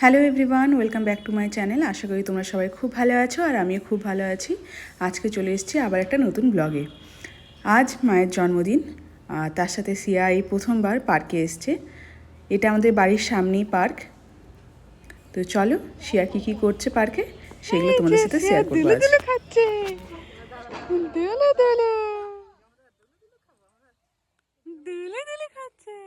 Hello everyone, welcome back to my channel. আশা করি তোমরা সবাই খুব ভালো আছো আর আমিও খুব ভালো আছি। আজকে চলে এসেছি আবার একটা নতুন ব্লগে। আজ মায়ের জন্মদিন, তার সাথে সিয়া এই প্রথমবার পার্কে এসছে। এটা আমাদের বাড়ির সামনেই পার্ক। তো চলো সিয়া কী করছে পার্কে সেগুলো তোমাদের সাথে শেয়ার করবো আজ। খাচ্ছে দুলে দুলে দুলে দুলে খাচ্ছে।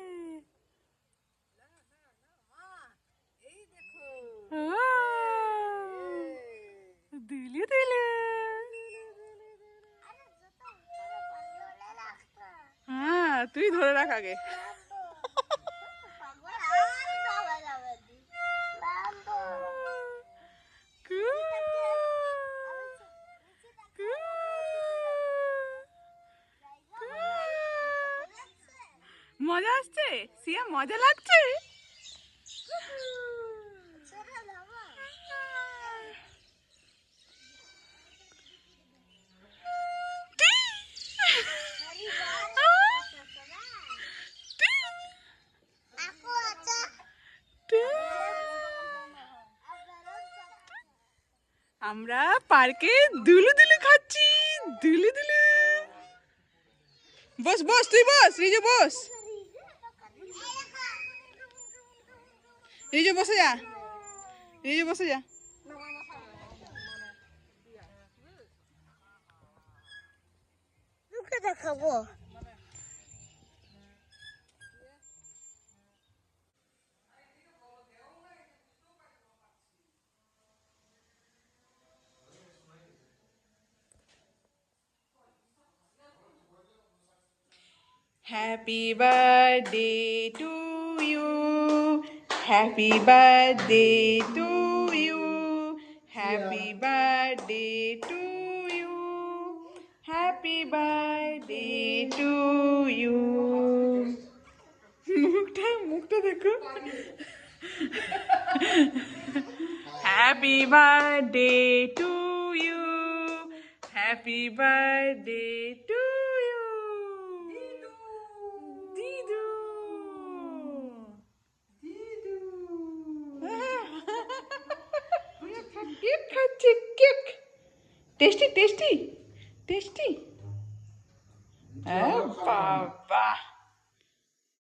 দিলি দিলে হ্যাঁ, তুই ধরে রাখ আগে। মজা আসছে সিয়া, মজা লাগছে। আমরা পার্কে দুলু দুলু খাচ্ছি, দুলু দুলু। বস বস, তুই বস রিজু, বস রিজু, বসে যা রিজু, বসে যা। মুখে দেখাবো। Happy birthday to you. Happy birthday to you. Happy birthday to you. Happy birthday to you. মুখটা দেখো। Happy birthday to you. Happy birthday to you. Didu. Didu. Cake খাচ্ছে, কেক টেস্টি টেস্টি।